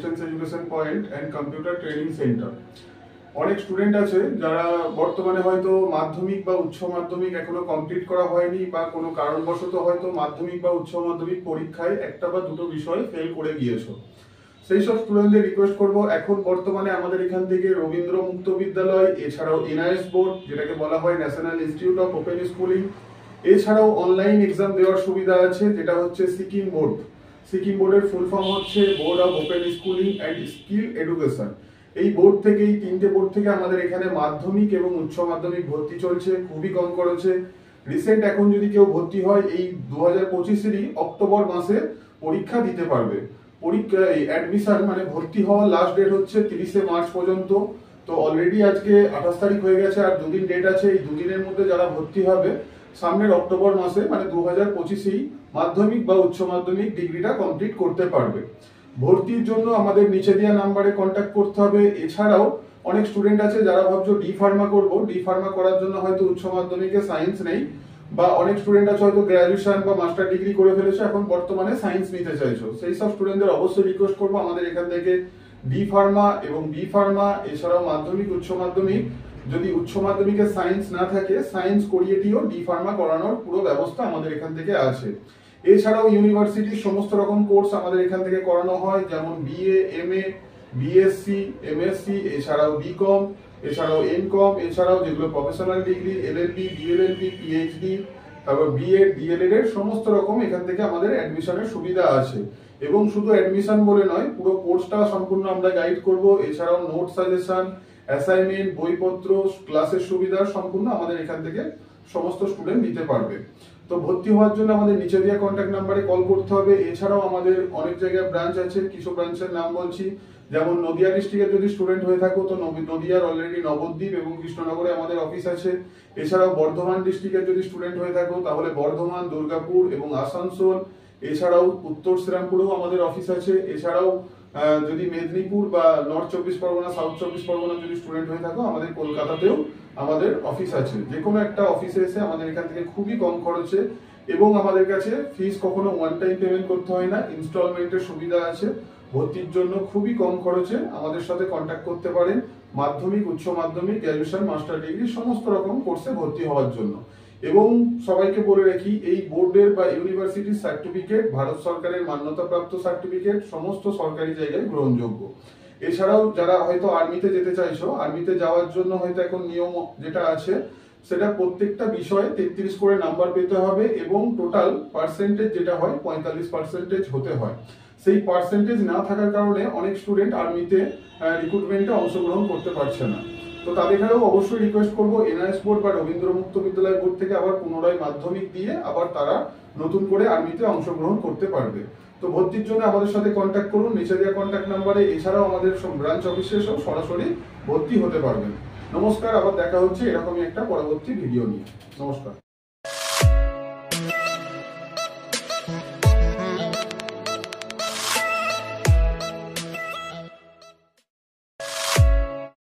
Distance education point and computer training centre. অনেক student আছে যারা বর্তমানে হয়তো মাধ্যমিক বা উচ্চ মাধ্যমিক এখনো কমপ্লিট করা হয়নি বা কোনো কারণবশত হয়তো মাধ্যমিক বা উচ্চ মাধ্যমিক পরীক্ষায় একটা বা দুটো বিষয় ফেল করে গিয়েছো। সেই সব স্টুডেন্টদের রিকোয়েস্ট করব, এখন বর্তমানে আমাদের এখান থেকে রবীন্দ্র মুক্ত বিদ্যালয়, এছাড়াও এনআইএস বোর্ড যেটাকে বলা হয় national institute of open schooling, এছাড়াও অনলাইন এক্সাম দেওয়ার সুবিধা আছে যেটা হচ্ছে সিকিম বোর্ড। সিকিম বোর্ডের ফুল ফর্ম হচ্ছে board of open schooling and skill education. এই বোর্ড থেকে, এই তিনটে বোর্ড থেকে আমাদের এখানে মাধ্যমিক এবং উচ্চ মাধ্যমিক ভর্তি চলছে খুবই কম খরচে। রিসেন্ট এখন যদি কেউ ভর্তি হয় এই 2025-এরই অক্টোবর মাসে পরীক্ষা দিতে পারবে। পরীক্ষা অ্যাডমিশন মানে ভর্তি হওয়ার লাস্ট ডেট হচ্ছে 30শে মার্চ পর্যন্ত। তো অলরেডি আজকে 28 তারিখ হয়ে গেছে, আর দুদিন ডেট আছে। এই দুদিনের মধ্যে যারা ভর্তি হবে সামনের অক্টোবর মাসে মানে 2025-এই মাধ্যমিক বা উচ্চ মাধ্যমিক ডিগ্রিটা কমপ্লিট করতে পারবে। ভর্তির জন্য আমাদের নিচে দেওয়া নাম্বারে কন্ট্যাক্ট করতে হবে। এছাড়াও অনেক স্টুডেন্ট আছে যারা ভাবছো ডি ফার্মা করবো, ডি ফার্মা করার জন্য হয়তো উচ্চ মাধ্যমিকে সায়েন্স নেই, বা অনেক স্টুডেন্ট আছে হয়তো গ্রাজুয়েশন বা মাস্টার ডিগ্রি করে ফেলেছে, এখন বর্তমানে সায়েন্স নিতে চাইছো। সেই সব স্টুডেন্টদের অবশ্যই রিকোয়েস্ট করবো আমাদের এখান থেকে ডি ফার্মা এবং বি ফার্মা, এছাড়াও মাধ্যমিক উচ্চ মাধ্যমিক, যদি উচ্চ মাধ্যমিকে সায়েন্স না থাকে সায়েন্স করিয়েটিও ডি ফার্মা করানোর পুরো ব্যবস্থা আমাদের এখান থেকে আছে। এছাড়াও ইউনিভার্সিটির সমস্ত রকম কোর্স আমাদের এখান থেকে করানো হয়, যেমন বিএ, এমএ, বিএসসি, এমএসসি, এছাড়াও বিকম, এছাড়াও এমকম, এছাড়াও যেগুলো প্রফেশনাল ডিগ্রি এলএলবি, ডিএলএলবি, পিএইচডি, তারপর বিএড, ডিএলএড এর সমস্ত রকম এখান থেকে আমাদের অ্যাডমিশনের সুবিধা আছে। এবং শুধু অ্যাডমিশন বলে নয়, পুরো কোর্সটা সম্পূর্ণ আমরা গাইড করব। এছাড়াও নোট সাজেশন, অ্যাসাইনমেন্ট, বইপত্র, ক্লাসের সুবিধা সম্পূর্ণ আমাদের এখান থেকে সমস্ত স্টুডেন্ট নিতে পারবে। তো ভর্তি হওয়ার জন্য আমাদের নিচে দেওয়া কন্ট্যাক্ট নাম্বারে কল করতে হবে। এছাড়াও আমাদের অনেক জায়গায় ব্রাঞ্চ আছে, কিছু ব্রাঞ্চের নাম বলছি, যেমন নদিয়া ডিস্ট্রিক্টের যদি স্টুডেন্ট হয়ে থাকো তো নদিয়ার অলরেডি নবদ্বীপ এবং কৃষ্ণনগরে আমাদের অফিস আছে। এছাড়াও বর্ধমান ডিস্ট্রিক্টের যদি স্টুডেন্ট হয়ে থাকো তাহলে বর্ধমান, দুর্গাপুর এবং আসানসোল, এছাড়াও উত্তর শ্রীরামপুরেও আমাদের অফিস আছে। এছাড়াও যদি মেদিনীপুর বা নর্থ 24 পরগনা, সাউথ 24 পরগনা যদি স্টুডেন্ট হয়ে থাকো আমাদের কলকাতাতেও আমাদের অফিস আছে। যে কোনো একটা অফিসে এসে আমাদের এখান থেকে খুবই কম খরচে, এবং আমাদের কাছে ফিস কখনো ওয়ান টাইম পেমেন্ট করতে হয় না, ইনস্টলমেন্টের সুবিধা আছে। ভর্তির জন্য খুবই কম খরচে আমাদের সাথে কন্ট্যাক্ট করতে পারেন মাধ্যমিক, উচ্চ মাধ্যমিক, গ্র্যাজুয়েশন, মাস্টার ডিগ্রি সমস্ত রকম কোর্সে ভর্তি হওয়ার জন্য। এবং সবাইকে বলে রাখি, এই বোর্ডের বা ইউনিভার্সিটির সার্টিফিকেট ভারত সরকারের মান্যতাপ্রাপ্ত সার্টিফিকেট, সমস্ত সরকারি জায়গায় গ্রহণযোগ্য। এছাড়াও যারা হয়তো আর্মিতে যেতে চাইছো, আর্মিতে যাওয়ার জন্য হয়তো এখন নিয়ম যেটা আছে সেটা প্রত্যেকটা বিষয়ে 33 করে নাম্বার পেতে হবে, এবং টোটাল পার্সেন্টেজ যেটা হয় 45% হতে হয়। সেই পার্সেন্টেজ না থাকার কারণে অনেক স্টুডেন্ট আর্মিতে রিক্রুটমেন্টে অংশগ্রহণ করতে পারছে না। তো তাদেরও অবশ্যই রিকোয়েস্ট করবো এনআইএস বোর্ড বা রবীন্দ্র মুক্ত বিদ্যালয় বোর্ড থেকে আবার পুনরায় মাধ্যমিক দিয়ে আবার তারা নতুন করে আর্মিতে অংশগ্রহণ করতে পারবে। তো ভর্তির জন্য আমাদের সাথে কন্ট্যাক্ট করুন নিচে দেওয়া কন্ট্যাক্ট নাম্বারে। এছাড়াও আমাদের ব্রাঞ্চ অফিসে এসেও সরাসরি ভর্তি হতে পারবেন। নমস্কার, আবার দেখা হচ্ছে এরকমই একটা পরবর্তী ভিডিও নিয়ে। নমস্কার।